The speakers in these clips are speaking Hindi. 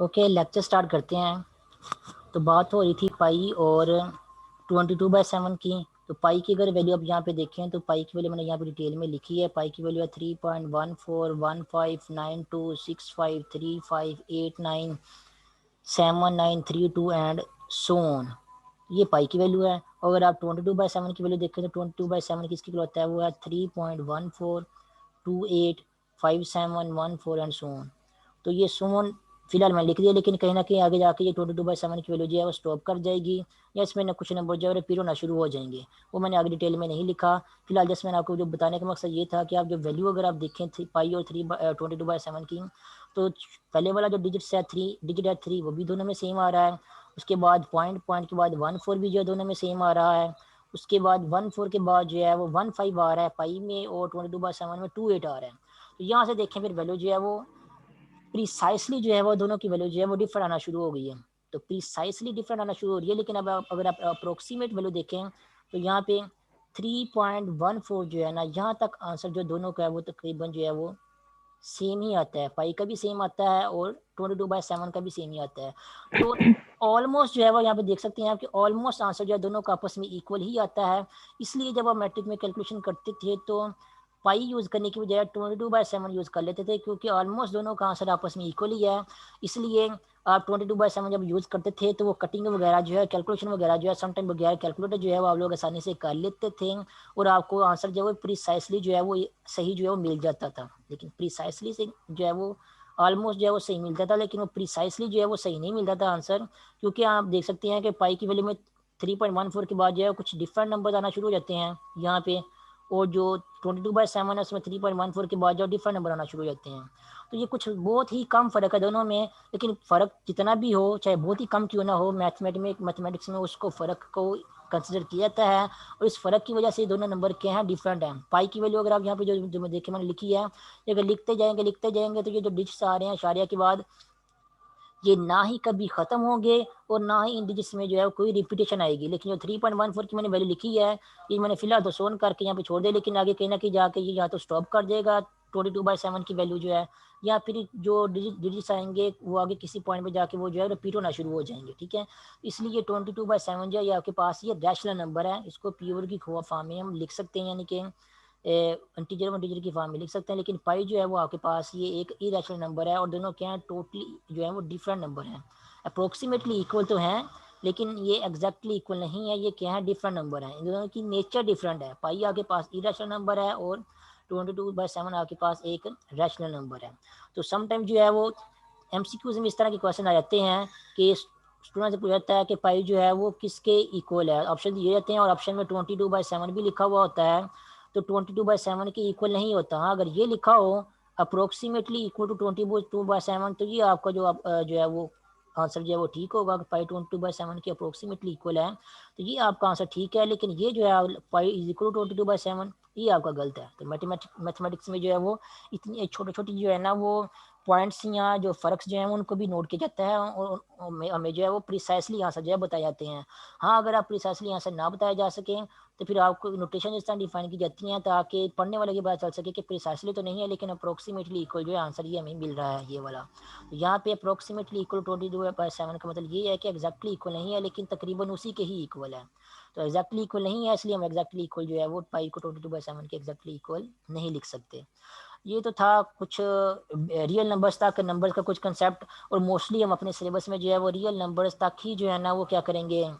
ओके, लेक्चर स्टार्ट करते हैं। तो बात हो रही थी पाई और 22/7 की। तो पाई की अगर वैल्यू आप यहाँ पे देखें तो पाई की वैल्यू मैंने यहाँ पे डिटेल में लिखी है। पाई की वैल्यू है 3.14159653589793 एंड सो ऑन। ये पाई की वैल्यू है। और अगर आप 22/7 की वैल्यू देखें तो 22/7 किसकी होता है, वो है 3.14285714 एंड सो ऑन। तो ये सुमन फिलहाल मैंने लिख दिया, लेकिन कहीं ना कहीं आगे जाके ये 22/7 की वैल्यू जो है वो स्टॉप कर जाएगी, या इसमें ना कुछ नंबर जो है रिपीट होना शुरू हो जाएंगे। वो मैंने आगे डिटेल में नहीं लिखा। फिलहाल जैसे मैंने आपको जो बताने का मकसद ये था कि आप जो वैल्यू अगर आप देखें पाई और 22/7 की, तो पहले वाला जो डिजिट है 3 डिजिट है 3, वो भी दोनों में सेम आ रहा है। उसके बाद पॉइंट पॉइंट के बाद 1 4 भी जो है दोनों में सेम आ रहा है। उसके बाद 1 4 के बाद जो है वो 1 5 आ रहा है पाई में, और 22/7 में 2 8 आ रहा है। तो यहाँ से देखें फिर वैल्यू जो है वो प्रीसाइसली जो है वो दोनों की वैल्यू जो है वो डिफरेंट आना शुरू हो गई है। तो प्रीसाइसली डिफरेंट आना शुरू हो रही है। लेकिन अब अगर आप अप्रोक्सीमेट वैल्यू देखें तो यहाँ पे 3.14 जो है ना, यहाँ तक आंसर जो दोनों का है वो तकरीबन जो है वो सेम ही आता है। पाई का भी सेम आता है और 22/7 का भी सेम ही आता है। तो ऑलमोस्ट जो है वो यहाँ पे देख सकते हैं आप कि ऑलमोस्ट आंसर जो है दोनों का आपस में इक्वल ही आता है। इसलिए जब आप मैट्रिक में कैलकुलेशन करते थे तो पाई यूज़ करने की बजाय 22/7 यूज़ कर लेते थे, क्योंकि ऑलमोस्ट दोनों का आंसर आपस में इक्वल ही है। इसलिए आप 22/7 जब यूज़ करते थे तो वो कटिंग वगैरह जो है, कैलकुलेशन वगैरह जो है, समटाइम बगैर कैलकुलेटर जो है वो आप लोग आसानी से कर लेते थे, और आपको आंसर जो है प्रिसाइसली जो है वो सही जो है वो मिल जाता था। लेकिन प्रिसाइसली से जो है वो ऑलमोस्ट जो है वो सही मिलता था, लेकिन वो प्रिसाइसली जो है वो सही नहीं मिलता था आंसर। क्योंकि आप देख सकते हैं कि पाई की वैल्यू में 3.14 के बाद जो है कुछ डिफरेंट नंबर आना शुरू हो जाते हैं यहाँ पे, और जो 22/7 है उसमें 3.14 के बाद जो डिफरेंट नंबर आना शुरू हो जाते हैं। तो ये कुछ बहुत ही कम फ़र्क है दोनों में। लेकिन फ़र्क जितना भी हो, चाहे बहुत ही कम क्यों ना हो, मैथमेटिक्स में उसको फ़र्क को कंसिडर किया जाता है। और इस फ़र्क की वजह से दोनों नंबर क्या हैं, डिफरेंट हैं। पाई की वैल्यू अगर आप यहाँ पे जो मैं देखे मैंने लिखी है, अगर लिखते जाएंगे तो ये जो डिजिट्स आ रहे हैं शारिया के बाद, ये ना ही कभी ख़त्म होंगे और ना ही इन डिजिट्स में जो है कोई रिपीटेशन आएगी। लेकिन जो 3.14 की मैंने वैल्यू लिखी है, ये मैंने फिलहाल तो सोन करके यहाँ पे छोड़ दिया, लेकिन आगे कहीं ना कहीं जाके ये यहाँ तो स्टॉप कर देगा 22/7 की वैल्यू जो है, या फिर जो डिजिट्स आएंगे वो आगे किसी पॉइंट पे जाके वो जो है रिपीट होना शुरू हो जाएंगे। ठीक है, इसलिए 22/7 जो है ये आपके पास ये रैशनल नंबर है। इसको प्योर की फॉर्म में हम लिख सकते हैं, यानी कि इंटीजर की फॉर्म में लिख सकते हैं। लेकिन पाई जो है वो आपके पास ये एक इरेशनल नंबर है, और दोनों क्या है टोटली जो है वो डिफरेंट नंबर हैं। अप्रोक्सीमेटली इक्वल तो हैं, लेकिन ये एग्जैक्टली इक्वल नहीं है। ये क्या है, डिफरेंट नंबर है। इन दोनों की नेचर डिफरेंट है। पाई आपके पास इरेशनल नंबर है और 22/7 आपके पास एक रैशनल नंबर है। तो समटाइम जो है वो एमसीक्यूज में इस तरह के क्वेश्चन आ जाते हैं कि स्टूडेंट से पूछा जाता है कि पाई जो है वो किसके इक्वल है। ऑप्शन दिए जाते हैं और ऑप्शन में 22/7 भी लिखा हुआ होता है। तो 22/7 के इक्वल नहीं होता। हाँ, अगर ये लिखा हो अप्रोक्सीमेटली इक्वल टू 22/7, तो ये आपका जो है वो आंसर जो है वो ठीक होगा कि पाई 22/7 के अप्रोक्सीमेटली इक्वल है, तो ये आपका आंसर ठीक है। लेकिन ये जो है पाई इज इक्वल टू 22/7, ये आपका गलत है। तो मैथमेटिक्स में जो है वो इतनी छोटी छोटी जो है ना वो पॉइंट्स या जो फ़र्क जो हैं उनको भी नोट किया जाता है, और हमें जो है वो प्रिसाइसली आंसर जो है बताए जाते हैं। हाँ, अगर आप प्रिसाइसली आंसर ना बताया जा सकें तो फिर आपको नोटेशन इस तरह डिफाइन की जाती हैं ताकि पढ़ने वाले की पता चल सके कि प्रिसाइसली तो नहीं है, लेकिन अप्रोक्सीमेटली इक्वल जो है आंसर ये हमें मिल रहा है, ये वाला। तो यहाँ पे अप्रोक्सीमेटली इक्वल 22/7 का मतलब ये है कि एग्जैक्टली इक्वल नहीं है, लेकिन तकरीबन उसी के ही इक्वल है। तो एग्जैक्टली इक्वल नहीं है, इसलिए हम एग्जैक्टली इक्वल जो है वो पाई को 22/7 के एग्जैक्टली इक्वल नहीं लिख सकते। ये तो था कुछ रियल नंबर्स तक नंबर्स का कुछ कंसेप्ट। और मोस्टली हम अपने सिलेबस में जो है वो रियल नंबर्स तक ही जो है ना वो क्या करेंगे,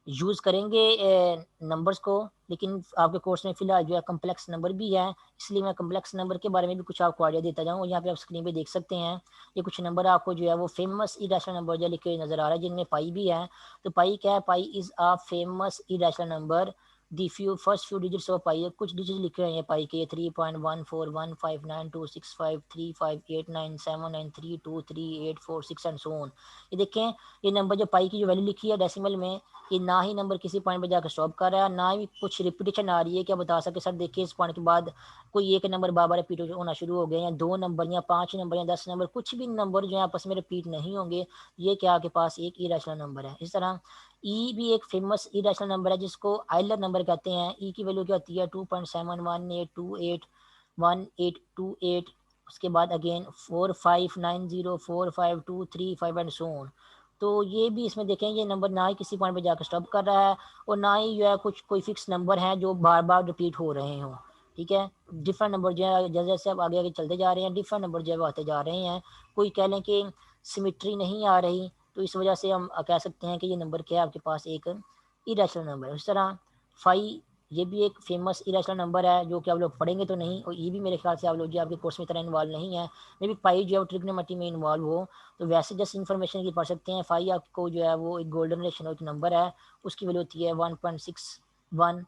यूज़ करेंगे नंबर्स को। लेकिन आपके कोर्स में फिलहाल जो है कम्प्लेक्स नंबर भी है, इसलिए मैं कम्प्लेक्स नंबर के बारे में भी कुछ आपको आइडिया देता जाऊँ। यहाँ पे आप स्क्रीन पे देख सकते हैं, ये कुछ नंबर आपको जो है वो फेमस इरेशनल नंबर जो लिखे नज़र आ रहा है, जिनमें पाई भी है। तो पाई क्या है, pi is a famous irrational number. The first few digits of pi, कुछ डिजिट लिखे हुए हैं पाई के, 3.1415926535897932384324 एंड सो ऑन। ये देखें, ये नंबर जो पाई की जो वैल्यू लिखी है डेसिमल में, ये ना ही नंबर किसी पॉइंट पे जाकर स्टॉप कर रहा है, ना ही कुछ रिपीटेशन आ रही है क्या बता सके सर देखिए इस पॉइंट के बाद कोई एक नंबर बार बार रिपीट होना शुरू हो गए, या 2 नंबर या 5 नंबर या 10 नंबर, कुछ भी नंबर जो है आपस में रिपीट नहीं होंगे। ये क्या आपके पास एक इरेशनल नंबर है। इस तरह ई भी एक फेमस इरेशनल नंबर है जिसको आइलर नंबर कहते हैं। ई की वैल्यू क्या होती है, 2.718281828 उसके बाद अगेन 45904523 एंड सो ऑन। तो ये भी इसमें देखें ये नंबर ना ही किसी पॉइंट पे जाकर स्टॉप कर रहा है और ना ही जो है कुछ कोई फिक्स नंबर हैं जो बार बार रिपीट हो रहे हों। ठीक है, डिफरेंट नंबर जो है जैसे जैसे आप आगे आगे चलते जा रहे हैं डिफरेंट नंबर जो है वो आते जा रहे हैं। कोई कह लें कि सिमिट्री नहीं आ रही, तो इस वजह से हम कह सकते हैं कि ये नंबर क्या है आपके पास एक इरेशनल नंबर है। उस तरह फाइव ये भी एक फेमस इरेशनल नंबर है जो कि आप लोग पढ़ेंगे तो नहीं, और ये भी मेरे ख्याल से आप लोग जो आपके कोर्स में इतना इन्वॉल्व नहीं है। मे भी पाई जो है ट्रिग्नोमेट्री में इन्वॉल्व हो, तो वैसे जैसे इन्फॉर्मेशन की पढ़ सकते हैं। फाइव आपको जो है वो एक गोल्डन रेशनल एक नंबर है, उसकी वैल्यू होती है 1.61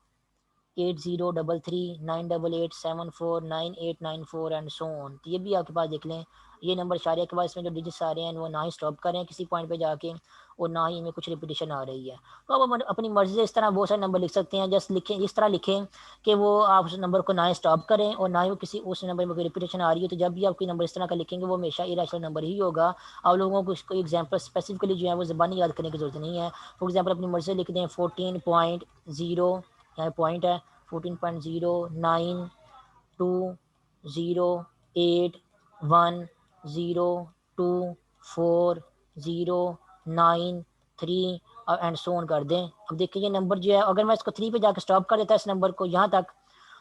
80339887498894 एंड सो ऑन। तो ये भी आपके पास देख लें, ये नंबर सारे के बाद इसमें जो डिजिट्स आ रहे हैं वो ना ही स्टॉप कर रहे हैं किसी पॉइंट पे जाके और ना ही इनमें कुछ रिपीटेशन आ रही है। तो अब अपनी मर्जी से इस तरह बहुत सारे नंबर लिख सकते हैं। जस्ट लिखें इस तरह लिखें कि वो आप उस नंबर को ना ही स्टॉप करें और ना ही वो किसी उस नंबर में कोई रिपीटेशन आ रही है। तो जब भी आप कोई नंबर इस तरह का लिखेंगे वो हमेशा इरेशनल नंबर ही होगा। आप लोगों को इसको एग्जाम्पल स्पेसिफिकली जो है वो ज़बानी याद करने की जरूरत नहीं है। फॉर एग्जाम्पल अपनी मर्जी से लिख दें 14.0, यहाँ पॉइंट है 14.09208102409 एंड सो ऑन कर दें। अब देखिए ये नंबर जो है अगर मैं इसको 3 पे जाकर स्टॉप कर देता इस नंबर को यहाँ तक,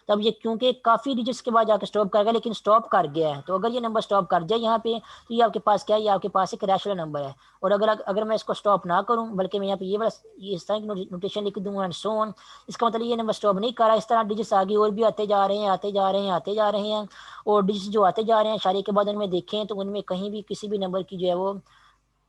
तब ये क्योंकि काफ़ी डिजिट्स के बाद जाकर स्टॉप कर गया लेकिन स्टॉप कर गया है, तो अगर ये नंबर स्टॉप कर जाए यहाँ पे तो ये आपके पास क्या है, ये आपके पास एक रैशनल नंबर है। और अगर मैं इसको स्टॉप ना करूँ बल्कि मैं यहाँ पे ये वाला ये इस तरह की नोटेशन लिख दूँगा एंड सो ऑन, इसका मतलब ये नंबर स्टॉप नहीं कर रहा। इस तरह डिजिट्स आगे और भी आते जा रहे हैं आते जा रहे हैं आते जा रहे हैं, और डिजिट्स जो आते जा रहे हैं शारी के बाद उनमें देखें तो उनमें कहीं भी किसी भी नंबर की जो है वो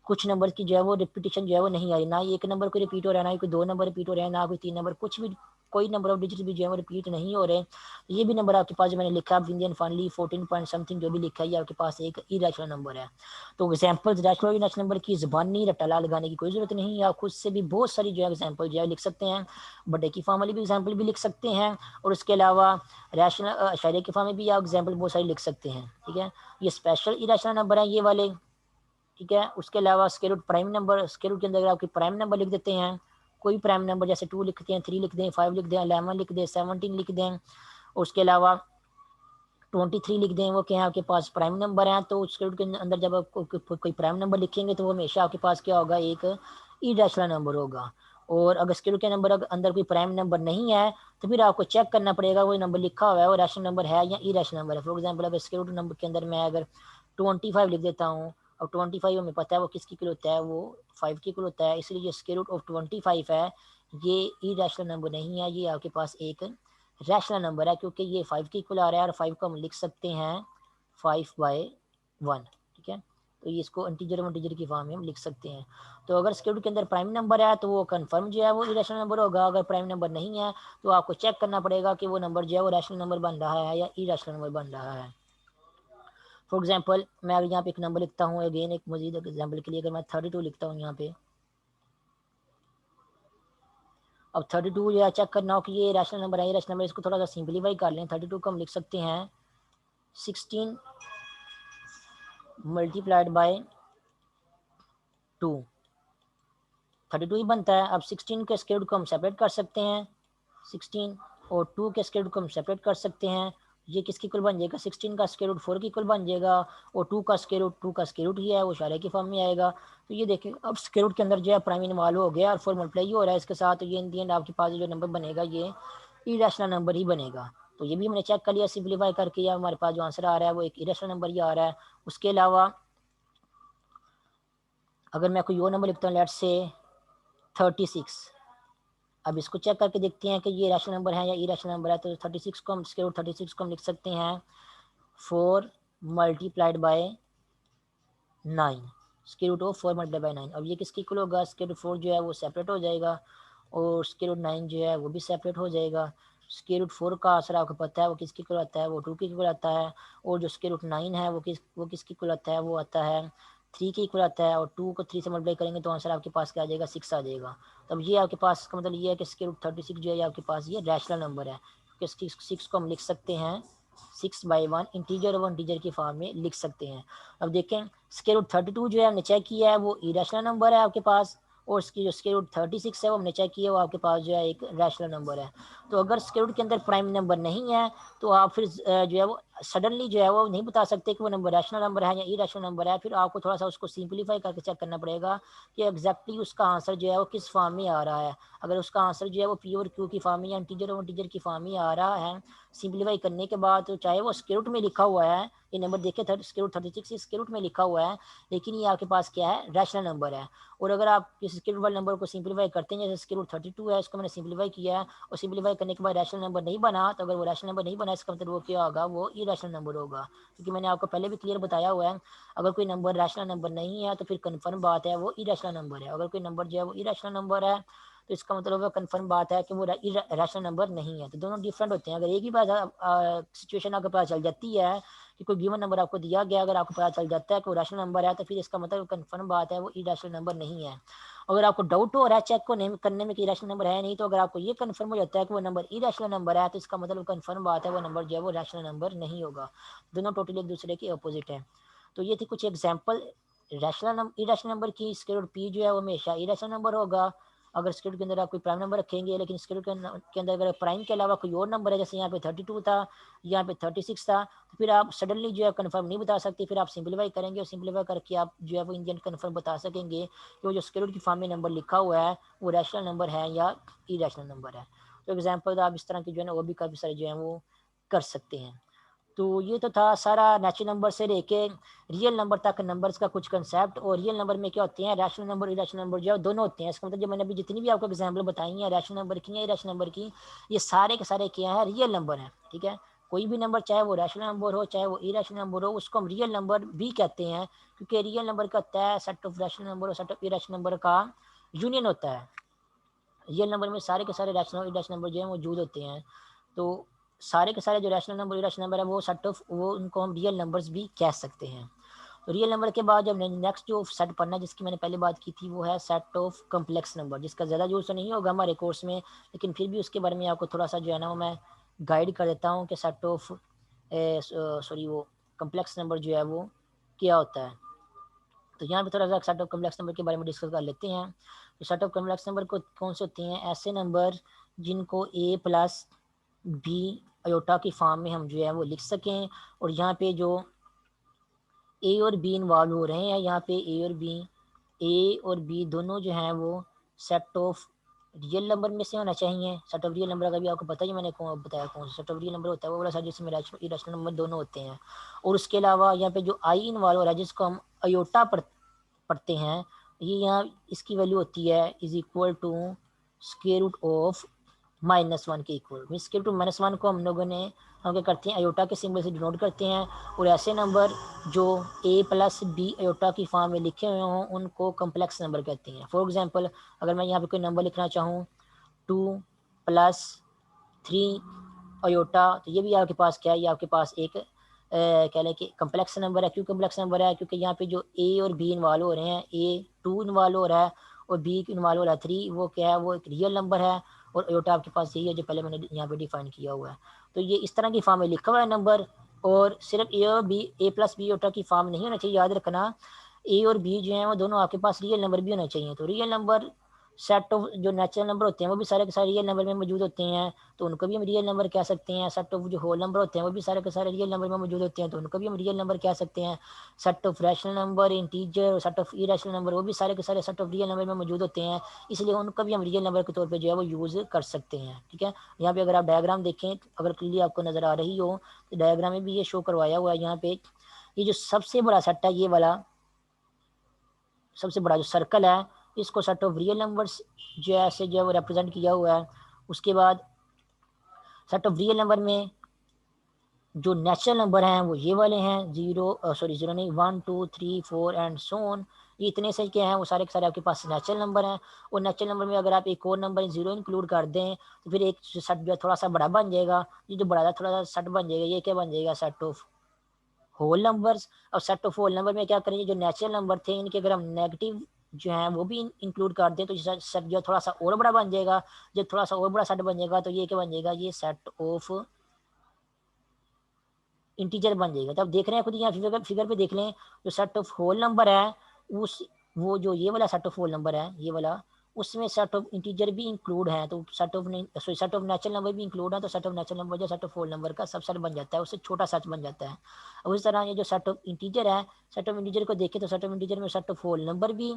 कुछ नंबर की जो है वो रिपीटेशन जो है वो नहीं आ रही। ना ही एक नंबर को रिपीट हो रहा है, ना ही कोई दो नंबर रिपीट हो रहे हैं, ना कोई तीन नंबर, कुछ भी कोई नंबर ऑफ डिजिट भी जो है वो रिपीट नहीं हो रहे। तो ये भी नंबर आपके पास जो मैंने लिखा है इंडियन फाइनली 14 पॉइंट समथिंग जो भी लिखा है ये आपके पास एक इरेशनल नंबर है। तो एग्जाम्पल रैशनल इरेशनल नंबर की ज़बानी रट्टा लगाने की कोई ज़रूरत नहीं है। आप खुद से भी बहुत सारी जो है एग्जाम्पल जो है लिख सकते हैं। बड़े की फॉर्म वाली भी एग्जाम्पल भी लिख सकते हैं और उसके अलावा रैशनल शायरी की फॉर्म में भी आप एग्जाम्पल बहुत सारी लिख सकते हैं। ठीक है, ये स्पेशल इरेशनल नंबर है ये वाले। ठीक है, उसके अलावा square root prime number, square root के अंदर अगर आपके प्राइम नंबर लिख देते हैं, कोई प्राइम नंबर जैसे 2 लिखते हैं, 3 लिख दें, 5 लिख दें, 11 लिख दें, 17 लिख दें, उसके अलावा 23 लिख दें, वो क्या है आपके पास प्राइम नंबर है। तो स्क्वायर रूट के अंदर जब आप कोई प्राइम नंबर लिखेंगे तो वो हमेशा आपके पास क्या होगा, एक इरेशनल नंबर होगा। और अगर स्क्वायर रूट के नंबर अंदर कोई प्राइम नंबर नहीं है तो फिर आपको चेक करना पड़ेगा वो नंबर लिखा हुआ है वो रैशनल नंबर है या इरेशनल नंबर है। फॉर एग्जाम्पल अगर स्क्वायर रूट नंबर के अंदर मैं अगर 25 लिख देता हूँ, अब 25 हमें पता है वो किसकी इक्वल होता है, वो 5 की इक्वल होता है, इसलिए स्क्वायर रूट ऑफ 25 है ये इरेशनल नंबर नहीं है, ये आपके पास एक रैशनल नंबर है क्योंकि ये 5 की इक्वल आ रहा है और 5 को हम लिख सकते हैं 5/1। ठीक है, तो ये इसको इंटीजर की फॉर्म में हम लिख सकते हैं। तो अगर स्क्वायर रूट के अंदर प्राइम नंबर है तो वो कंफर्म जो है वो इरेशनल नंबर होगा। अगर प्राइम नंबर नहीं है तो आपको चेक करना पड़ेगा कि वो नंबर जो है वो रैशनल नंबर बन रहा है या इरेशनल नंबर बन रहा है। फॉर एग्जाम्पल मैं अगर यहाँ पे एक नंबर लिखता हूँ, अगेन एक मजीद एग्जाम्पल के लिए अगर मैं 32 लिखता हूँ यहाँ पे, अब 32 जो है चेक करना हो कि ये रैशनल नंबर है, ये रैशनल नंबर, इसको थोड़ा सा सिंपलीफाई कर लें। 32 को हम लिख सकते हैं 16 मल्टीप्लाइड बाय 2, 32 ही बनता है। अब 16 के स्क्वायर रूट को हम सेपरेट कर सकते हैं, 16 और 2 के स्क्वायर रूट को हम सेपरेट कर सकते हैं। ये किसकी इक्वल बन जाएगा, 16 का स्क्वायर रूट 4 की इक्वल बन जाएगा और 2 का स्क्वायर रूट ही है वो इशारे की फॉर्म में आएगा। तो ये देखिए अब स्क्वायर रूट के अंदर जो है प्राइम इन्वॉल्व हो गया और 4 मल्टीप्लाई हो रहा है इसके साथ, तो ये इन दी एंड आपके पास जो नंबर बनेगा ये इरेशनल नंबर ही बनेगा। तो ये भी हमने चेक कर लिया सिंपलीफाई करके, या हमारे पास जो आंसर आ रहा है वो एक इरेशनल नंबर ही आ रहा है। उसके अलावा अगर मैं कोई और नंबर लिखता हूँ लेट्स से 36, अब इसको चेक करके देखते हैं कि ये रैशनल नंबर है या इरेशनल नंबर है। तो 36 को हम स्क्वायर रूट 36 को हम लिख सकते हैं 4 multiplied by 9, square root of 4 multiplied by 9। अब ये किसकी इक्वल होगा, स्क्वायर रूट 4 जो है वो सेपरेट हो जाएगा और स्क्वायर रूट 9 जो है वो भी सेपरेट हो जाएगा। स्क्वायर रूट 4 का आंसर आपको पता है वो किसकी इक्वल आता है, वो 2 की इक्वल आता है। और जो स्क्वायर रूट 9 है वो किसकी इक्वल आता है, वो आता है 3 की इक्वल आता है। और 2 को 3 से मल्टीप्लाई करेंगे तो आंसर आपके पास क्या आ जाएगा, 6 आ जाएगा। तब ये आपके पास इसका मतलब ये है कि स्क्वायर रूट 36 जो है आपके पास ये रैशनल नंबर है क्योंकि 6 को हम लिख सकते हैं 6/1 इंटीजर और इंटीजर की फॉर्म में लिख सकते हैं। अब देखें स्क्वायर रूट 32 जो है हमने चेक किया है वो इरेशनल नंबर है आपके पास, और इसकी जो स्क्वायर रूट 36 है वो हमने चेक किया वो आपके पास जो है एक रैशनल नंबर है। तो अगर स्क्वायर रूट के अंदर प्राइम नंबर नहीं है तो आप फिर जो है वो सडनली जो है वो नहीं बता सकते कि वो नंबर रैशनल नंबर है या इरेशनल नंबर है। फिर आपको थोड़ा सा उसको सिंपलीफाई करके चेक करना पड़ेगा कि एग्जैक्टली उसका आंसर जो है वो किस फॉर्म में आ रहा है। अगर उसका आंसर जो है वो पी और क्यू की फॉर्म में या इंटीजर और इंटीजर की फॉर्म में आ रहा है सिंपलीफाई करने के बाद, तो चाहे वो स्क्वायर रूट में लिखा हुआ है, ये नंबर देखे स्क्वायर रूट 36 स्क्वायर रूट में लिखा हुआ है, लेकिन ये आपके पास क्या है, रैशनल नंबर है। और अगर आप किसी स्क्वायर रूट वाले नंबर को सिंपलीफाई करते हैं, जैसे स्क्वायर रूट 32 है, इसको मैंने सिंपलीफाई किया है और सिंपलीफाई करने के बाद रैशनल नंबर नहीं बना, तो अगर वो रैशनल नंबर नहीं बना इसका मतलब वो क्या होगा, वो इरेशनल नंबर होगा। क्योंकि मैंने आपको पहले भी क्लियर बताया हुआ है, अगर कोई नंबर रैशनल नंबर नहीं है तो फिर कन्फर्म बात है वो इरेशनल नंबर है। अगर कोई नंबर जो है वो इरेशनल नंबर है तो इसका मतलब कन्फर्म बात है कि वो रैशनल नंबर नहीं है। तो दोनों डिफरेंट होते हैं। अगर एक ही बात सिचुएशन आपको पता चल जाती है कि कोई गिवन नंबर आपको दिया गया, अगर आपको पता चल जाता है कि वो रैशनल नंबर है, तो फिर इसका मतलब कन्फर्म बात है वो इरेशनल नंबर नहीं है। अगर आपको डाउट हो रहा है चेक को नहीं करने में कि रैशनल नंबर है नहीं, तो अगर आपको ये कन्फर्म हो जाता है कि वो नंबर इरेशनल नंबर है, तो इसका मतलब कन्फर्म बात है वो नंबर जो है वो रैशनल नंबर नहीं होगा। दोनों टोटली एक दूसरे के अपोजिट है। तो ये थी कुछ एग्जाम्पल रैशनल इरेशनल नंबर की। स्क्वायर रूट पी जो है वो हमेशा इरेशनल नंबर होगा। अगर स्क्वायर रूट के अंदर आप कोई प्राइम नंबर रखेंगे, लेकिन स्क्वायर रूट के अंदर अगर प्राइम के अलावा कोई और नंबर है, जैसे यहाँ पे 32 था, यहाँ पे 36 था, तो फिर आप सडनली जो है कन्फर्म नहीं बता सकते। फिर आप सिंपलीफाई करेंगे और सिंपलीफाई करके आप जो है वो इंडियन कन्फर्म बता सकेंगे कि वो जो स्क्वायर रूट की फॉर्म में नंबर लिखा हुआ है वो रैशनल नंबर है या इरेशनल नंबर है। तो एग्जाम्पल आप इस तरह की जो है ना वो भी काफ़ी सारे जो है वो कर सकते हैं। तो ये तो था सारा नेचुरल नंबर से लेके रियल नंबर तक नंबर्स का कुछ कंसेप्ट। और रियल नंबर में क्या होते हैं, रैशनल नंबर इरेशनल नंबर जो है दोनों होते हैं। इसका मतलब जो मैंने अभी जितनी भी आपको एग्जाम्पल बताई हैं रैशनल नंबर की या इरेशनल नंबर की, ये सारे के सारे क्या है, रियल नंबर है। ठीक है, कोई भी नंबर चाहे वो रैशनल नंबर हो चाहे वो इरेशनल नंबर हो, उसको हम रियल नंबर भी कहते हैं। क्योंकि रियल नंबर का होता है सेट ऑफ रैशनल नंबर और सेट ऑफ इरेशनल नंबर का यूनियन होता है। रियल नंबर में सारे के सारे रैशनल इरेशनल नंबर जो है मौजूद होते हैं। तो सारे के सारे जो रैशनल नंबर इरेशनल नंबर है वो सेट ऑफ वो उनको हम रियल नंबर्स भी कह सकते हैं। तो रियल नंबर के बाद जब नेक्स्ट जो सेट पढ़ना जिसकी मैंने पहले बात की थी वो है सेट ऑफ कम्प्लेक्स नंबर, जिसका ज़्यादा यूज़ तो नहीं होगा हमारे कोर्स में, लेकिन फिर भी उसके बारे में आपको थोड़ा सा जो है ना वो मैं गाइड कर देता हूँ कि सेट ऑफ सॉरी वो कम्प्लेक्स नंबर जो है वो क्या होता है। तो यहाँ पे थोड़ा सा सेट ऑफ कम्प्लेक्स नंबर के बारे में डिस्कस कर लेते हैं। तो सेट ऑफ कम्प्लेक्स नंबर को कौन से होते हैं, ऐसे नंबर जिनको ए प्लस बी अयोटा की फॉर्म में हम जो है वो लिख सकें। और यहाँ पे जो ए और बी इन्वॉल्व हो रहे हैं, यहाँ पे ए और बी दोनों जो हैं वो सेट ऑफ रियल नंबर में से होना चाहिए। सेट ऑफ रियल नंबर का भी आपको पता ही, मैंने कौन बताया कौन सा सेट ऑफ रियल नंबर होता है, वो वाला सेट जिसमें इरेशनल नंबर दोनों होते हैं। और उसके अलावा यहाँ पे जो आई इन्वॉल्व हो रहा है जिसको हम अयोटा पढ़ते हैं, ये यहाँ इसकी वैल्यू होती है is equal to square root of -1 के इक्वल। मीन स्क्वायर रूट -1 को हम लोगों ने हम क्या करते हैं, अयोटा के सिंबल से डिनोट करते हैं। और ऐसे नंबर जो ए प्लस बी अयोटा की फॉर्म में लिखे हुए हों उनको कम्प्लेक्स नंबर कहते हैं। फॉर एग्जांपल अगर मैं यहाँ पे कोई नंबर लिखना चाहूँ 2+3 अयोटा, तो ये भी आपके पास क्या है, ये आपके पास एक कह लें कि कम्प्लेक्स नंबर है। क्यों कम्प्लेक्स नंबर है, क्योंकि यहाँ पे जो ए और बी इन्वॉल्व हो रहे हैं, ए 2 इन्वॉल्व हो रहा है और बी इन्वॉल्व हो रहा है 3, वो क्या है, वो एक रियल नंबर है। और अयोटा आपके पास यही है जो पहले मैंने यहाँ पे डिफाइन किया हुआ है। तो ये इस तरह की फॉर्म में लिखा हुआ है नंबर। और सिर्फ ए और बी, ए प्लस बी अयोटा की फॉर्म नहीं होना चाहिए, याद रखना। ए और बी जो है वो दोनों आपके पास रियल नंबर भी होना चाहिए। तो रियल नंबर सेट ऑफ जो नेचुरल नंबर होते हैं वो भी सारे के सारे रियल नंबर में मौजूद होते हैं, तो उनको भी हम रियल नंबर कह सकते हैं। सेट ऑफ जो होल नंबर होते हैं वो भी सारे के सारे रियल नंबर में मौजूद होते हैं, तो उनको भी हम रियल नंबर कह सकते हैं। Set of rational number, integer और सेट ऑफ इरेशनल नंबर वो भी सारे के सारे सेट ऑफ रियल नंबर में मौजूद होते हैं, इसलिए उनको भी हम रियल नंबर के तौर पर जो है वो यूज़ कर सकते हैं। ठीक है, यहाँ पे अगर आप डायग्राम देखें, अगर क्लियरली आपको नज़र आ रही हो तो डायग्राम में भी ये शो करवाया हुआ है। यहाँ पे ये जो सबसे बड़ा सेट है, ये वाला सबसे बड़ा जो सर्कल है, इसको सेट ऑफ रियल नंबर्स जो है ऐसे जो है वो रिप्रेजेंट किया हुआ है। उसके बाद सेट ऑफ रियल नंबर में जो नेचुरल नंबर हैं वो ये वाले हैं, जीरो नहीं, 1 2 3 4 एंड सो ऑन। ये इतने से क्या हैं वो सारे के सारे आपके पास नेचुरल नंबर हैं। और नेचुरल नंबर में अगर आप एक और नंबर 0 इंक्लूड कर दें तो फिर एक सेट जो थोड़ा सा बड़ा बन जाएगा। ये जो बड़ा थोड़ा सा सेट बन जाएगा, ये क्या बन जाएगा, सेट ऑफ होल नंबर्स। और सेट ऑफ होल नंबर में क्या करेंगे, जो नेचुरल नंबर थे इनके अगर हम नेगेटिव जो है वो भी इंक्लूड कर दें तो सेट जो थोड़ा सा और बड़ा बन जाएगा। जब थोड़ा सा और बड़ा सेट बन जाएगा तो ये क्या बन जाएगा, ये सेट ऑफ इंटीजर बन जाएगा। तो आप देख रहे हैं खुद यहाँ फिगर पे देख लें, जो सेट ऑफ होल नंबर है उस वो जो ये वाला सेट ऑफ होल नंबर है, ये वाला उसमें सेट ऑफ इंटीजर भी इंक्लूड है, तो set of set of natural number भी इंक्लूड है, तो सेट ऑफ नेचुरल नंबर जो सेट ऑफ होल नंबर का सबसेट बन जाता है, उससे छोटा सेट बन जाता है। और इस तरह ये जो सेट ऑफ इंटीजर है, सेट ऑफ इंटीजर को देखें तो सेट ऑफ इंटीजर में सेट ऑफ होल नंबर भी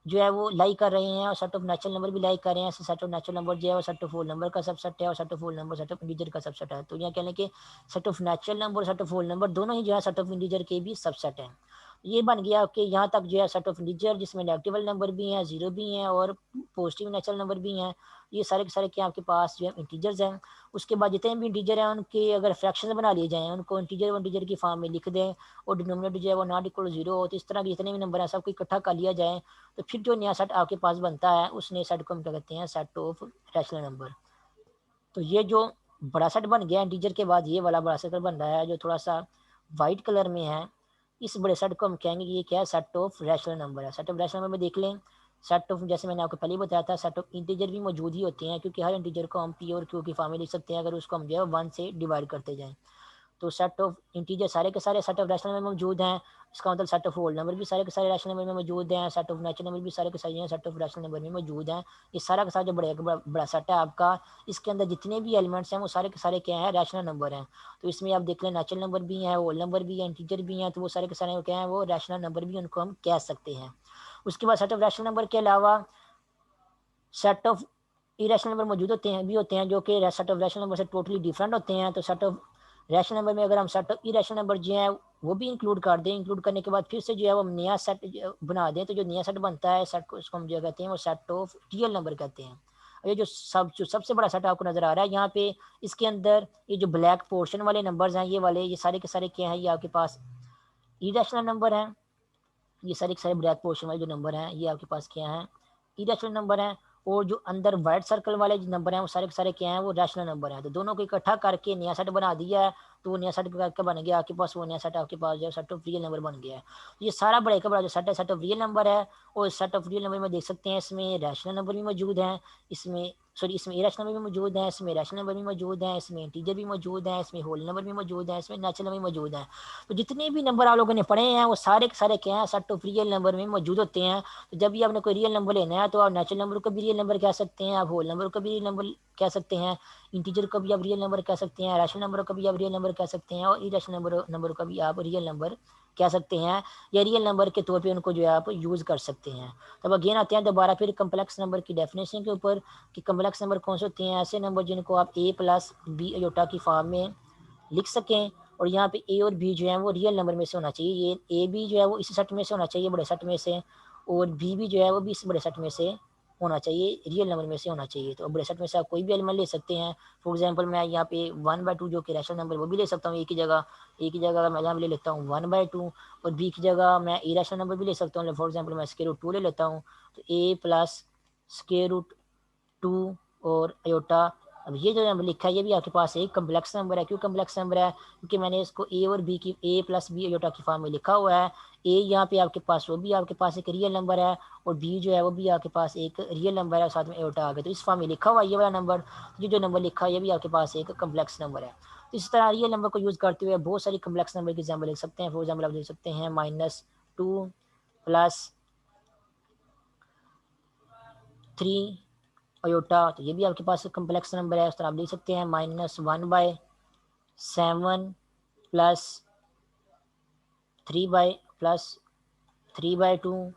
जो है वो लाई कर रहे हैं और सेट ऑफ नेचुरल नंबर भी लाई कर रहे हैं। सेट ऑफ नेचुरल नंबर जो है वो सेट ऑफ होल नंबर का सबसेट है और set of whole number set of integer का सबसेट है। तो यहाँ कहने के सेट ऑफ नेचुरल नंबर और सेट ऑफ होल नंबर दोनों ही जो है सेट ऑफ इंटीजर के भी सबसेट है। ये बन गया कि यहाँ तक जो है सेट ऑफ इंटीजर जिसमें नेगेटिव नंबर भी हैं, जीरो भी हैं और पॉजिटिव नेचुरल नंबर भी हैं, ये सारे के सारे क्या आपके पास जो है इंटीजर्स हैं। उसके बाद जितने भी इंटीजर हैं उनके अगर फ्रैक्शन बना लिए जाएँ, उनको इंटीजर की फॉर्म में लिख दें और डिनोमिनेटर जो है वो नॉट इक्वल जीरो हो, तो इस तरह के जितने भी नंबर हैं सबको इकट्ठा कर लिया जाए, तो फिर जो नया सेट आपके पास बनता है उस नए सेट को हम क्या कहते हैं, सेट ऑफ रैशनल नंबर। तो ये जो बड़ा सेट बन गया इंटीजर के बाद ये वाला बड़ा सेट बन रहा है जो थोड़ा सा वाइट कलर में है, इस बड़े सेट को हम कहेंगे कि ये क्या है, सेट ऑफ रैशनल नंबर है। सेट ऑफ रैशनल नंबर में देख लें, सेट ऑफ जैसे मैंने आपको पहले ही बताया था सेट ऑफ इंटीजर भी मौजूद ही होते हैं, क्योंकि हर इंटीजर को हम पी और क्यू की फॉर्म में लिख सकते हैं अगर उसको हम जो है वन से डिवाइड करते जाएं। तो सेट ऑफ इंटीजर सारे के सारे सेट ऑफ रैशनल नंबर में मौजूद हैं, इसका मतलब सेट ऑफ होल नंबर भी सारे के सारे रैशनल नंबर में मौजूद हैं, सेट ऑफ नेचुरल नंबर भी सारे के सारे सेट ऑफ रैशनल नंबर में मौजूद हैं। ये सारा का सारा जो बड़ा सेट है आपका, इसके अंदर जितने भी एलिमेंट्स हैं वो सारे के सारे क्या है, रैशनल नंबर हैं। तो इसमें आप देख लें नेचुरल नंबर भी हैं, होल नंबर भी है, इंटीजर भी हैं, तो वो सारे के सारे क्या है, वो रैशनल नंबर भी उनको हम कह सकते हैं। उसके बाद सेट ऑफ रैशनल नंबर के अलावा सेट ऑफ इरेशनल नंबर मौजूद होते हैं जो कि सेट ऑफ रैशनल नंबर से टोटली डिफरेंट होते हैं। तो सेट ऑफ रैशनल नंबर में अगर हम सेट ऑफ इरेशनल नंबर जो है वो भी इंक्लूड कर दें, इंक्लूड करने के बाद फिर से जो है वो नया सेट बना दें, तो जो नया सेट बनता है सेट को उसको हम जो कहते हैं वो सेट ऑफ रियल नंबर कहते हैं। और ये जो सबसे बड़ा सेट आपको नजर आ रहा है यहाँ पे, इसके अंदर ये जो ब्लैक पोर्शन वाले नंबर्स हैं, ये वाले ये सारे के सारे क्या है, ये आपके पास इरेशनल नंबर हैं। ये सारे के सारे ब्लैक पोर्शन वाले जो नंबर हैं ये आपके पास क्या है, इरेशनल नंबर हैं। और जो अंदर वाइट सर्कल वाले जो नंबर हैं वो सारे के सारे क्या हैं, वो रैशनल नंबर हैं। तो दोनों को इकट्ठा करके नया सेट बना दिया है, तो वो नया सेट करके बन गया आपके पास, वो नया सेट आपके पास जो सेट ऑफ रियल नंबर बन गया है। तो ये सारा बड़ा का बड़ा जो सेट है सेट ऑफ रियल नंबर है। और सेट ऑफ रियल नंबर में देख सकते हैं इसमें रैशनल नंबर भी मौजूद हैं, इसमें सॉरी इसमें इरेशनल नंबर भी मौजूद है, इसमें रैशनल नंबर भी मौजूद है, इसमें इंटीजर भी मौजूद है, इसमें होल नंबर भी मौजूद है, इसमें नेचुरल नंबर भी मौजूद है। तो जितने भी नंबर आप लोगों ने पढ़े हैं वो सारे के सारे क्या हैं, सेट ऑफ रियल नंबर में मौजूद होते हैं। तो जब भी आपने कोई रियल नंबर लेना है तो आप नेचुरल नंबर को भी रियल नंबर कह सकते हैं, आप होल नंबर को भी रियल नंबर कह सकते हैं, इंटीजर को भी आप रियल नंबर कह सकते हैं, रैशनल नंबर को भी आप रियल नंबर कह सकते हैं और इरेशनल नंबर को भी आप रियल नंबर कह सकते हैं, या रियल नंबर के तौर पे उनको जो है आप यूज़ कर सकते हैं। तब अगेन आते हैं दोबारा फिर कम्प्लेक्स नंबर की डेफिनेशन के ऊपर कि कम्प्लेक्स नंबर कौन से होते हैं, ऐसे नंबर जिनको आप ए प्लस बी अयोटा की फॉर्म में लिख सकें। और यहाँ पे ए और बी जो है वो रियल नंबर में से होना चाहिए, ये ए भी जो है वो इस सेट में से होना चाहिए, बड़े सेट में से, और बी भी जो है वो भी इस बड़े सेट में से होना चाहिए, रियल नंबर में से होना चाहिए। तो बड़े सेट में से आप कोई भी एलिमेंट ले सकते हैं। फॉर एग्जांपल मैं यहाँ पे 1/2 जो कि रैशनल नंबर वो भी ले सकता हूँ, एक ही जगह मैं यहाँ ले लेता हूँ 1/2, और बी की जगह मैं इरेशनल नंबर भी ले सकता हूँ। फॉर एग्जाम्पल मैं स्क्वायर रूट 2 ले लेता हूँ, तो ए प्लस स्क्वायर रूट 2 और अयोटा। अब ये जो नंबर लिखा है ये भी आपके पास एक कम्प्लेक्स नंबर है। क्यों कम्प्लेक्स नंबर है, क्योंकि मैंने इसको ए और बी की ए प्लस बी अयोटा की फॉर्म में लिखा हुआ है। ए यहाँ पे आपके पास वो भी आपके पास एक रियल नंबर है, और बी जो है वो भी आपके पास एक रियल नंबर है, साथ में अयोटा आ गया, तो इस फॉर्म में लिखा हुआ है ये वाला नंबर। ये जो नंबर लिखा है ये भी आपके पास एक कम्प्लेक्स नंबर है। तो इस तरह रियल नंबर को यूज़ करते हुए बहुत सारी कम्प्लेक्स नंबर की एग्जाम्पल लिख सकते हैं। फॉर एग्जाम्पल आप लिख सकते हैं -2 प्लस 3 अयोटा, तो ये भी आपके पास कम्प्लेक्स नंबर है। उस तरह आप लिख सकते हैं -1/7 प्लस 3/2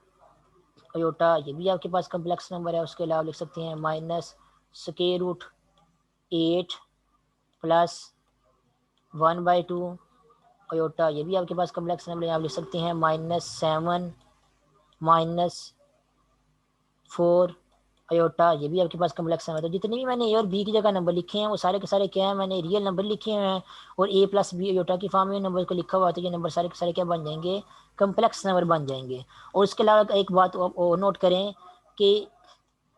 अयोटा, ये भी आपके पास कम्प्लेक्स नंबर है। उसके अलावा लिख सकते हैं -√8 प्लस 1/2 अयोटा, ये भी आपके पास कम्प्लेक्स नंबर है। आप लिख सकते हैं -7 -4 अयोटा, ये भी आपके पास कम्प्लेक्स नंबर है। तो जितने भी मैंने ए और बी की जगह नंबर लिखे हैं वो सारे के सारे क्या है, मैंने रियल नंबर लिखे हुए हैं, और ए प्लस बी अयोटा की फॉर्म में नंबर को लिखा हुआ है, तो ये नंबर सारे के सारे क्या बन जाएंगे, कम्प्लेक्स नंबर बन जाएंगे। और इसके अलावा एक बात और नोट करें कि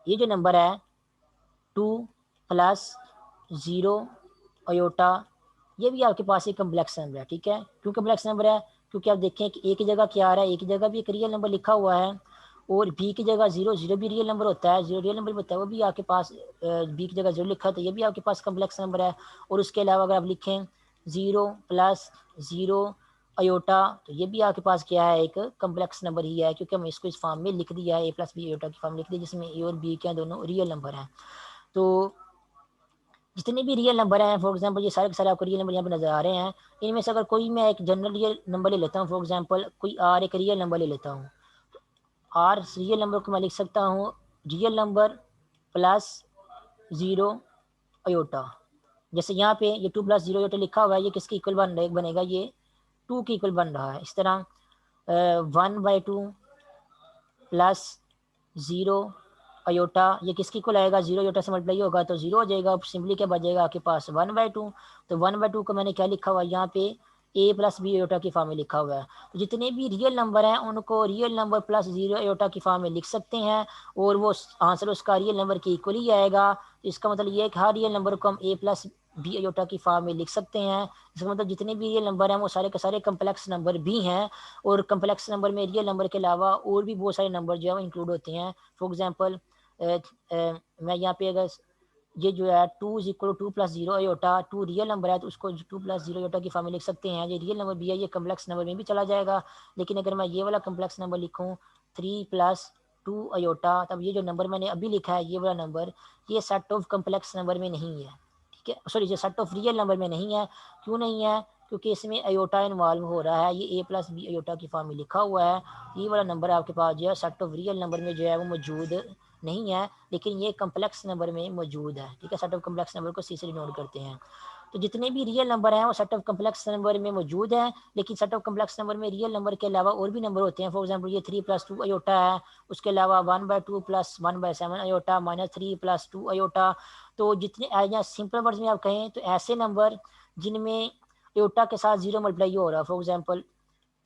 ये जो नंबर है 2+0 अयोटा, ये भी आपके पास एक कम्प्लेक्स नंबर है। ठीक है, क्यों कम्प्लेक्स नंबर है, क्योंकि आप देखें कि एक ही जगह क्या आ रहा है, एक ही जगह भी एक रियल नंबर लिखा हुआ है, और बी की जगह 0 भी रियल नंबर होता है, 0 रियल नंबर होता है, वो भी आपके पास बी की जगह 0 लिखा है, तो ये भी आपके पास कम्प्लेक्स नंबर है। और उसके अलावा अगर आप लिखें 0+0 अयोटा, तो ये भी आपके पास क्या है, एक कम्प्लेक्स नंबर ही है, क्योंकि हम इसको इस फॉर्म में लिख दिया है, ए प्लस बी अयोटा की फॉर्म लिख दी, जिसमें ए और बी क्या दोनों रियल नंबर हैं। तो जितने भी रियल नंबर हैं, फॉर एग्जांपल ये सारे के सारे आपको रियल नंबर यहाँ पे नजर आ रहे हैं, इनमें से अगर कोई मैं एक जनरल रियल नंबर ले लेता हूँ, फॉर एग्जांपल कोई आर एक रियल नंबर ले लेता हूँ, आर रियल नंबर को मैं लिख सकता हूँ real number plus zero iota. जैसे यहाँ पे ये 2 + 0 अयोटा लिखा हुआ है, ये किसके इक्वल बनेगा, ये 2 के इक्वल बन रहा है। इस तरह 1/2 प्लस 0 अयोटा, ये किसकी इक्वल आएगा, 0 अयोटा से मल्टीप्लाई होगा तो 0 हो जाएगा। सिंपली क्या बचेगा आपके पास 1/2। तो 1/2 को मैंने क्या लिखा हुआ है यहाँ पे, ए प्लस बी अयोटा की फॉर्म में लिखा हुआ है। तो जितने भी रियल नंबर हैं उनको रियल नंबर प्लस 0 अयोटा की फॉर्म में लिख सकते हैं, और वो आंसर उसका रियल नंबर के इक्वल ही आएगा। तो इसका मतलब ये है कि हर रियल नंबर को हम ए प्लस बी अयोटा की फॉर्म में लिख सकते हैं। इसका मतलब जितने भी रियल नंबर हैं वो सारे के सारे कम्प्लेक्स नंबर भी हैं, और कम्प्लेक्स नंबर में रियल नंबर के अलावा और भी बहुत सारे नंबर जो है वो इंक्लूड होते हैं। फॉर एग्जांपल मैं यहाँ पे अगर ये जो है 2 = 2 + 0 अयोटा 2 रियल नंबर है, तो उसको 2 + 0 अयोटा की फॉर्म में लिख सकते हैं। ये रियल नंबर भी है, ये कम्प्लेक्स नंबर में भी चला जाएगा। लेकिन अगर मैं ये वाला कम्प्लेक्स नंबर लिखूँ 3 + 2 अयोटा, तब ये जो नंबर मैंने अभी लिखा है ये वाला नंबर, ये सेट ऑफ कम्प्लेक्स नंबर में नहीं है, ठीक है, सॉरी ये सेट ऑफ रियल नंबर में नहीं है। क्यों नहीं है, क्योंकि इसमें अयोटा इन्वॉल्व हो रहा है, ये ए प्लस बी अयोटा की फॉर्म में लिखा हुआ है। ये वाला नंबर आपके पास जो है सेट ऑफ रियल नंबर में जो है वो मौजूद नहीं है, लेकिन ये कम्प्लेक्स नंबर में मौजूद है, ठीक है। सेट ऑफ कम्प्लेक्स नंबर को सी से डिनोट करते हैं। तो जितने भी रियल नंबर हैं वो सेट ऑफ कम्प्लेक्स नंबर में मौजूद हैं, लेकिन सेट ऑफ कम्प्लेक्स नंबर में रियल नंबर के अलावा और भी नंबर होते हैं। फॉर एग्जांपल ये 3 + 2 अयोटा है, उसके अलावा 1/2 + 1/7 अयोटा -3 + 2 अयोटा। तो जितने या सिंपल वर्ड्स में आप कहें तो ऐसे नंबर जिनमें अयोटा के साथ 0 मल्टीप्लाई हो रहा है, फॉर एग्जांपल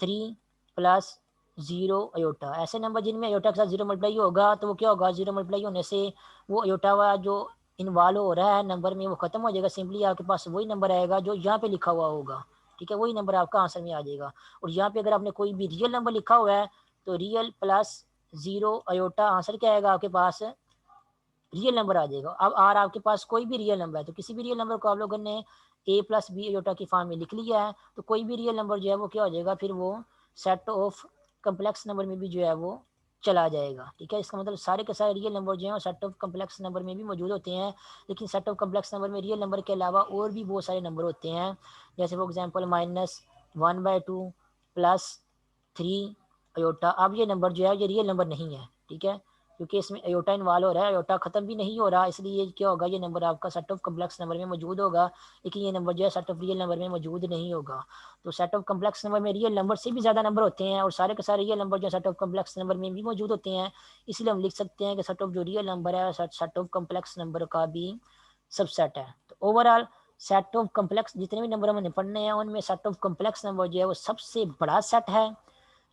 3 + 0 अयोटा, ऐसे नंबर जिनमें अयोटा के साथ 0 मल्टीप्लाई होगा तो वो क्या होगा, 0 मल्टीप्लाई होने से वो अयोटा वाला जो इन्वॉल्व हो रहा है नंबर में वो खत्म हो जाएगा। सिंपली आपके पास वही नंबर आएगा जो यहाँ पे लिखा हुआ होगा, ठीक है, वही नंबर आपका आंसर में आ जाएगा। और यहाँ पे अगर आपने कोई भी रियल नंबर लिखा हुआ है तो रियल प्लस 0 अयोटा, आंसर क्या आएगा आपके पास, रियल नंबर आ जाएगा। अब आर आपके पास कोई भी रियल नंबर है, तो किसी भी रियल नंबर को आप लोगों ने ए प्लस बी अयोटा की फॉर्म में लिख लिया है, तो कोई भी रियल नंबर जो है वो क्या हो जाएगा, फिर वो सेट ऑफ कम्प्लेक्स नंबर में भी जो है वो चला जाएगा, ठीक है। इसका मतलब सारे के सारे रियल नंबर जो है सेट ऑफ कम्प्लेक्स नंबर में भी मौजूद होते हैं, लेकिन सेट ऑफ कम्प्लेक्स नंबर में रियल नंबर के अलावा और भी बहुत सारे नंबर होते हैं। जैसे फॉर एग्जाम्पल -1/2 + 3 अयोटा। अब ये नंबर जो है ये रियल नंबर नहीं है, ठीक है, क्योंकि इसमें अयोटा इन्वॉल्व हो रहा है, अयोटा खत्म भी नहीं हो रहा, इसलिए क्या होगा, ये नंबर आपका सेट ऑफ कम्प्लेक्स नंबर में मौजूद होगा, लेकिन ये नंबर जो है सेट ऑफ रियल नंबर में मौजूद नहीं होगा। तो सेट ऑफ कम्प्लेक्स नंबर में रियल नंबर से भी ज़्यादा नंबर होते हैं, और सारे के सारे रियल नंबर जो सेट ऑफ कम्प्लेक्स नंबर में भी मौजूद होते हैं। इसलिए हम लिख सकते हैं कि सेट ऑफ जो रियल नंबर है सेट ऑफ कम्प्लेक्स नंबर का भी सबसेट है। तो ओवरऑल सेट ऑफ कम्प्लेक्स जितने भी नंबर हमने पढ़ने हैं उनमें सेट ऑफ कम्प्लेक्स नंबर जो है वो सबसे बड़ा सेट है।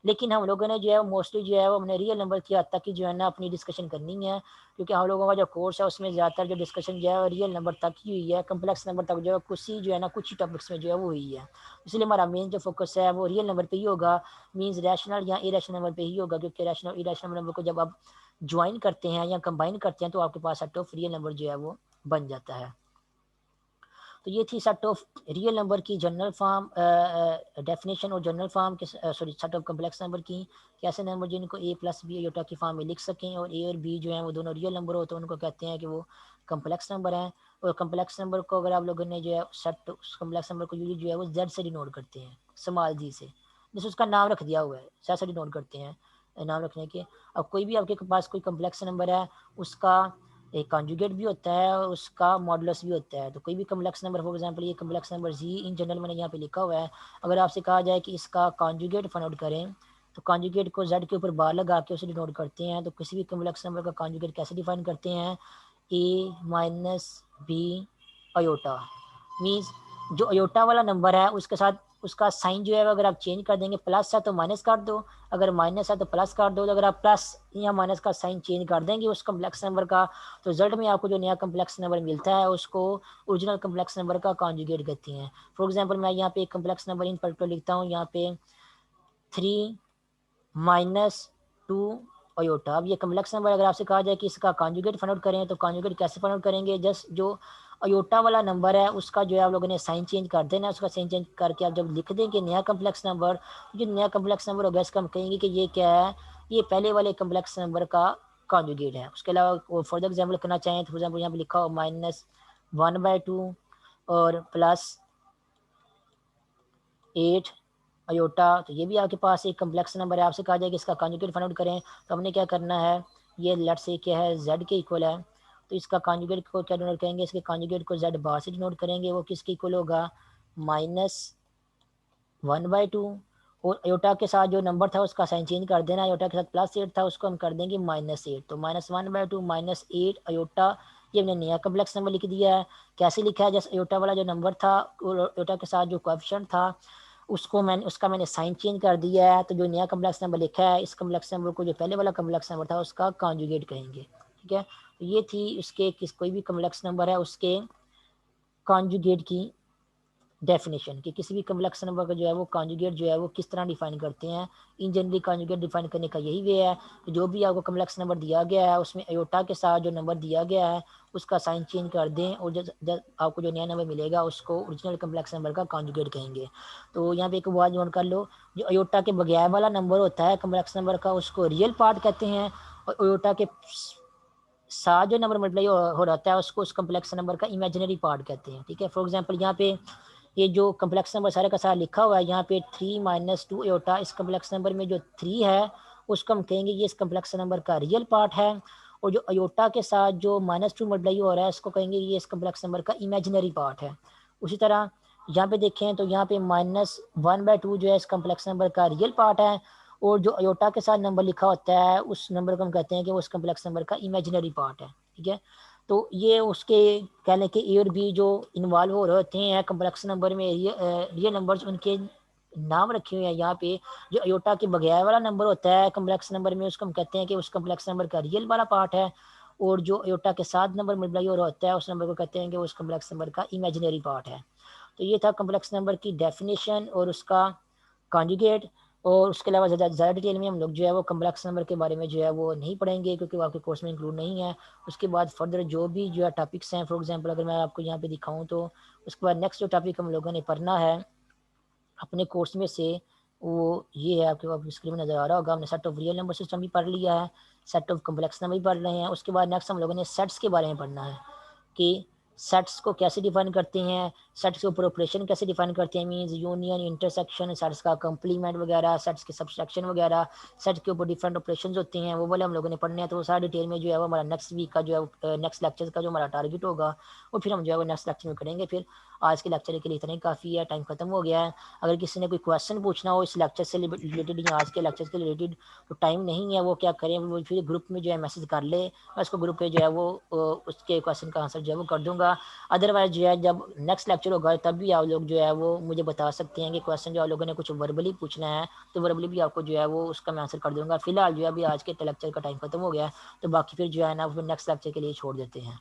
लेकिन हम लोगों ने जो है मोस्टली जो है वो हमने रियल नंबर की हद तक ही जो है ना अपनी डिस्कशन करनी है, क्योंकि हम लोगों का जो कोर्स है उसमें ज़्यादातर जो डिस्कशन जो है रियल नंबर तक ही हुई है, कम्प्लेक्स नंबर तक जो है कुछ ही जो है ना कुछ ही टॉपिक्स में जो है वो हुई है। इसलिए हमारा मेन जो फोकस है वो रियल नंबर पे ही होगा, मीन्स रैशनल या इरेशनल नंबर पे ही होगा, क्योंकि रैशनल इरेशनल नंबर को जब आप ज्वाइन करते हैं या कंबाइन करते हैं तो आपके पास सेट ऑफ रियल नंबर जो है वो बन जाता है। तो ये थी सेट ऑफ रियल नंबर की जनरल फॉर्म डेफिनेशन, और जनरल फॉर्म के sorry set of complex number की, कैसे नंबर जिनको ए प्लस बी अयोटा की फॉर्म में लिख सकें, और ए और बी जो हैं वो दोनों रियल नंबर होते हैं उनको कहते हैं कि वो कम्प्लेक्स नंबर हैं। और कम्प्लेक्स नंबर को अगर आप लोगों ने जो है सेट कम्प्लेक्स नंबर को यूजली जो है वो जेड से डिनोट करते हैं, स्मॉल जी से, जैसे उसका नाम रख दिया हुआ है जैसे डिनोट करते हैं नाम रखने के। अब कोई भी आपके पास कोई कम्प्लेक्स नंबर है उसका एक कॉन्जुगेट भी होता है और उसका मॉडुलस भी होता है। तो कोई भी कम्प्लेक्स नंबर, फॉर एग्जांपल ये complex number z in general मैंने यहाँ पे लिखा हुआ है, अगर आपसे कहा जाए कि इसका कॉन्जुगेट फाइंड आउट करें, तो कॉन्जुगेट को जेड के ऊपर बार लगा के उसे डिनोट करते हैं। तो किसी भी कम्प्लेक्स नंबर का कॉन्जुगेट कैसे डिफाइन करते हैं, ए माइनस बी अयोटा, मीन्स जो अयोटा वाला नंबर है उसके साथ उसका साइन जो है अगर आप चेंज कर देंगे, प्लस है तो माइनस कर दो, अगर माइनस है तो प्लस कर दो, तो अगर आप प्लस या माइनस का साइन चेंज कर देंगे उस कम्प्लेक्स नंबर का, तो रिजल्ट में आपको जो नया कम्प्लेक्स नंबर मिलता है उसको ओरिजिनल कम्प्लेक्स नंबर का कॉन्जुगेट कहते हैं। फॉर एग्जांपल मैं यहाँ पे एक कम्प्लेक्स नंबर इन पर्टिकुलर लिखता हूँ, यहाँ पे 3 - 2 अयोटा। अब ये कम्प्लेक्स नंबर अगर आपसे कहा जाए कि इसका कॉन्जुगेट फाइंड आउट करें, तो कॉन्जुगेट कैसे फाइंड आउट करेंगे, जस्ट जो अयोटा वाला नंबर है उसका जो है आप लोगों ने साइन चेंज कर देना। उसका साइन चेंज करके आप जब लिख देंगे नया कम्प्लेक्स नंबर, जो नया कम्प्लेक्स नंबर होगा इसका हम कहेंगे कि ये क्या है, ये पहले वाले कम्प्लेक्स नंबर का कॉन्जुगेट है। उसके अलावा फर्दर एग्जाम्पल करना चाहें तो फॉर एग्जाम्पल यहाँ पे लिखा हो -1/2 और +8 अयोटा, तो ये भी आपके पास एक कम्प्लेक्स नंबर है। आपसे कहा जाए कि इसका कॉन्जुगेट फाइंड आउट करें, तो हमने क्या करना है, ये लेट से क्या है z के इक्वल है, तो इसका कॉन्जुगेट को क्या डिनोट करेंगे, इसके कॉन्जुगेट को z बार से डिनोट करेंगे। वो किसके इक्वल होगा, -1/2, और अयोटा के साथ जो नंबर था उसका साइन चेंज कर देना। अयोटा के साथ +8 था, उसको हम कर देंगे -8, तो -1/2 -8 अयोटा, ये हमने नया कम्प्लेक्स नंबर लिख दिया है। कैसे लिखा है, जैसे अयोटा वाला जो नंबर था और अयोटा के साथ जो कोएफिशिएंट था उसका मैंने साइन चेंज कर दिया है। तो जो नया कम्प्लेक्स नंबर लिखा है, इस कम्प्लेक्स नंबर को जो पहले वाला कम्प्लेक्स नंबर था उसका कॉन्जुगेट कहेंगे। ठीक है, तो ये थी उसके कोई भी कम्प्लेक्स नंबर है उसके कॉन्जुगेट की डेफिनेशन, कि किसी भी कम्प्लेक्स नंबर का जो है वो कॉन्जुगेट जो है वो किस तरह डिफाइन करते हैं। इन जनरली कॉन्जुगेट डिफाइन करने का यही वे है कि जो भी आपको कम्प्लेक्स नंबर दिया गया है उसमें अयोटा के साथ जो नंबर दिया गया है उसका साइन चेंज कर दें, और जब आपको जो नया नंबर मिलेगा उसको ओरिजिनल कम्प्लेक्स नंबर का कॉन्जुगेट कहेंगे। तो यहाँ पे एक बात नोट कर लो, जो अयोटा के बगैर वाला नंबर होता है कम्प्लेक्स नंबर का उसको रियल पार्ट कहते हैं, और अयोटा के साथ जो नंबर मल्टीप्लाई हो रहता है उसको उस कम्प्लेक्स नंबर का इमेजिनरी पार्ट कहते हैं। ठीक है, फॉर एग्जाम्पल यहाँ पे ये जो कम्प्लेक्स नंबर सारे का सारा लिखा हुआ है यहाँ पे 3 - 2 अयोटा, इस कम्प्लेक्स नंबर में जो 3 है उसको हम कहेंगे ये इस कम्प्लेक्स नंबर का रियल पार्ट है, और जो अयोटा के साथ जो -2 मल्टीप्लाई हो रहा है इसको कहेंगे ये इस कम्प्लेक्स नंबर का इमेजिनरी पार्ट है। उसी तरह यहाँ पे देखें तो यहाँ पे -1/2 जो है इस कम्प्लेक्स नंबर का रियल पार्ट है, और जो अयोटा के साथ नंबर लिखा होता है उस नंबर को हम कहते हैं कि वो उस कम्प्लेक्स नंबर का इमेजिनरी पार्ट है। ठीक है, तो ये उसके कह लें कि ए और बी जो इन्वॉल्व हो रहे होते हैं कम्प्लेक्स नंबर में, रियल नंबर्स उनके नाम रखे हुए हैं यहाँ पे। जो अयोटा के बगैर वाला नंबर होता है कम्प्लेक्स नंबर में उसको हम कहते हैं कि उस कम्प्लेक्स नंबर का रियल वाला पार्ट है, और जो अयोटा के साथ नंबर मल्टीप्लाई हो रहा होता है उस नंबर को कहते हैं कि उस कम्प्लेक्स नंबर का इमेजिनरी पार्ट है। तो ये था कम्प्लेक्स नंबर की डेफिनेशन और उसका कॉन्जुगेट। और उसके अलावा ज़्यादा डिटेल में हम लोग जो है वो कम्प्लेक्स नंबर के बारे में जो है वो नहीं पढ़ेंगे क्योंकि वो आपके कोर्स में इंक्लूड नहीं है। उसके बाद फर्दर जो भी जो है टॉपिक्स हैं, फॉर एग्जांपल अगर मैं आपको यहाँ पे दिखाऊं तो उसके बाद नेक्स्ट जो टॉपिक हम लोगों ने पढ़ना है अपने कोर्स में से, वो ये है, आपके स्क्रीन में नज़र आ रहा होगा। हमने set of real number system भी पढ़ लिया है, सेट ऑफ कम्प्लेक्स नंबर भी पढ़ रहे हैं। उसके बाद नेक्स्ट हम लोगों ने सेट्स के बारे में पढ़ना है कि सेट्स को कैसे डिफाइन करते हैं, सेट्स के ऊपर ऑपरेशन कैसे डिफाइन करते हैं, मींस यूनियन, इंटरसेक्शन, सेट्स का कंप्लीमेंट वगैरह, सेट्स के सब्सट्रैक्शन वगैरह, सेट्स के ऊपर डिफरेंट ऑपरेशंस होते हैं, वो वाले हम लोगों ने पढ़ने हैं। तो वो सारा डिटेल में जो है वो हमारा नेक्स्ट वीक का जो है नेक्स्ट लेक्चर का जो हमारा टारगेट होगा वो फिर हम जो है वो नेक्स्ट लेक्चर में करेंगे। फिर आज के लेक्चर के लिए इतना ही काफ़ी है, टाइम खत्म हो गया है। अगर किसी ने कोई क्वेश्चन पूछना हो इस लेक्चर से रिलेटेड या आज के लेक्चर से रिलेटेड, तो टाइम नहीं है, वो क्या करें, वो फिर ग्रुप में जो है मैसेज कर ले, मैं उसको ग्रुप पे जो है वो उसके क्वेश्चन का आंसर जो है वो कर दूंगा। अदरवाइज जो है जब नेक्स्ट लेक्चर होगा तब भी आप लोग जो है वो मुझे बता सकते हैं कि क्वेश्चन जो आप लोगों ने कुछ वर्बली पूछना है तो वर्बली भी आपको जो है वो उसका मैं आंसर कर दूंगा। फिलहाल जो है अभी आज के लेक्चर का टाइम खत्म हो गया है, तो बाकी फिर जो है ना वो नेक्स्ट लेक्चर के लिए छोड़ देते हैं।